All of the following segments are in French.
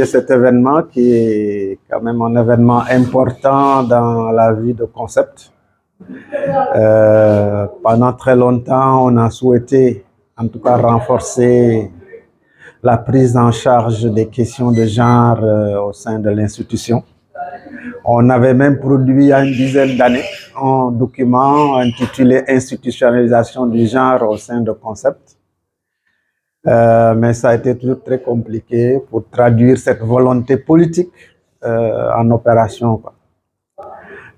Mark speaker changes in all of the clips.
Speaker 1: Cet événement qui est quand même un événement important dans la vie de Concept. Pendant très longtemps, on a souhaité en tout cas renforcer la prise en charge des questions de genre au sein de l'institution. On avait même produit il y a une dizaine d'années un document intitulé Institutionnalisation du genre au sein de Concept. Mais ça a été toujours très compliqué pour traduire cette volonté politique en opération, quoi.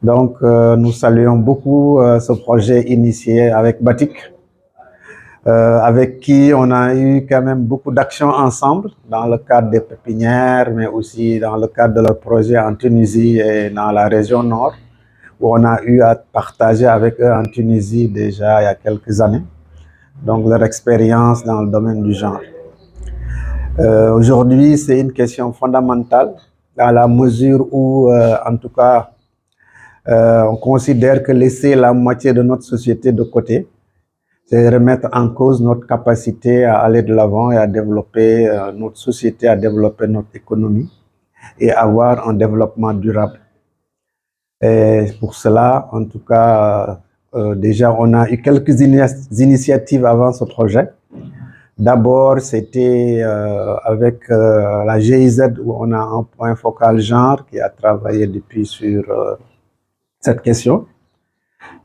Speaker 1: Donc, nous saluons beaucoup ce projet initié avec Batik, avec qui on a eu quand même beaucoup d'actions ensemble dans le cadre des pépinières, mais aussi dans le cadre de leur projet en Tunisie et dans la région nord, où on a eu à partager avec eux en Tunisie déjà il y a quelques années, donc leur expérience dans le domaine du genre. Aujourd'hui, c'est une question fondamentale dans la mesure où, en tout cas, on considère que laisser la moitié de notre société de côté, c'est remettre en cause notre capacité à aller de l'avant et à développer notre société, à développer notre économie et avoir un développement durable. Et pour cela, en tout cas, déjà, on a eu quelques initiatives avant ce projet. D'abord, c'était avec la GIZ où on a un point focal genre qui a travaillé depuis sur cette question,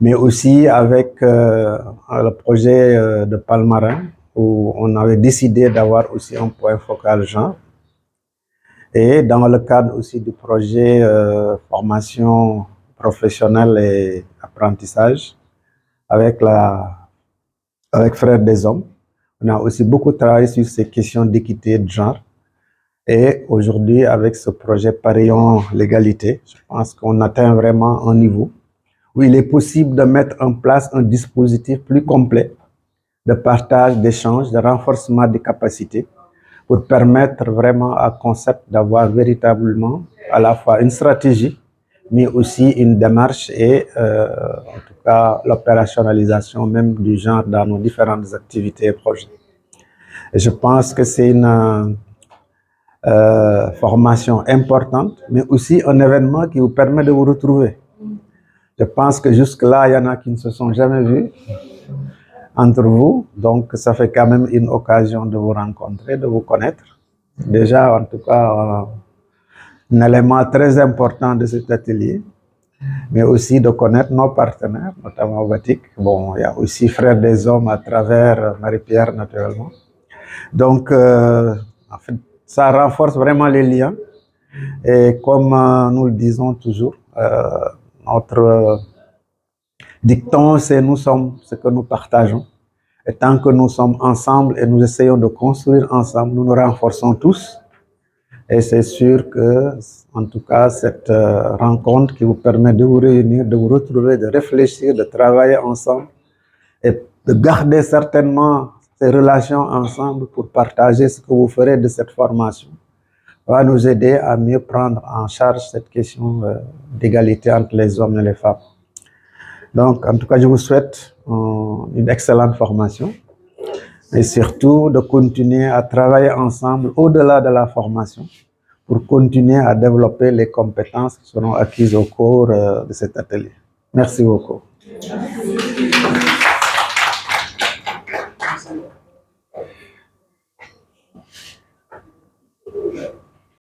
Speaker 1: mais aussi avec le projet de Palmarin où on avait décidé d'avoir aussi un point focal genre. Et dans le cadre aussi du projet formation professionnelle et apprentissage avec Frères des Hommes. On a aussi beaucoup travaillé sur ces questions d'équité de genre. Et aujourd'hui, avec ce projet Parions l'égalité, je pense qu'on atteint vraiment un niveau où il est possible de mettre en place un dispositif plus complet de partage, d'échange, de renforcement des capacités pour permettre vraiment à Concept d'avoir véritablement à la fois une stratégie, mais aussi une démarche et en tout cas l'opérationnalisation même du genre dans nos différentes activités et projets. Et je pense que c'est une formation importante, mais aussi un événement qui vous permet de vous retrouver. Je pense que jusque-là, il y en a qui ne se sont jamais vus entre vous, donc ça fait quand même une occasion de vous rencontrer, de vous connaître. Déjà, en tout cas, un élément très important de cet atelier, mais aussi de connaître nos partenaires, notamment Batik. Bon, il y a aussi Frères des Hommes à travers Marie-Pierre, naturellement. Donc, en fait, ça renforce vraiment les liens. Et comme nous le disons toujours, notre dicton, c'est nous sommes ce que nous partageons. Et tant que nous sommes ensemble et nous essayons de construire ensemble, nous nous renforçons tous. Et c'est sûr que, en tout cas, cette rencontre qui vous permet de vous réunir, de vous retrouver, de réfléchir, de travailler ensemble et de garder certainement ces relations ensemble pour partager ce que vous ferez de cette formation, va nous aider à mieux prendre en charge cette question d'égalité entre les hommes et les femmes. Donc, en tout cas, je vous souhaite une excellente formation et surtout de continuer à travailler ensemble au-delà de la formation pour continuer à développer les compétences qui seront acquises au cours de cet atelier. Merci beaucoup. Merci.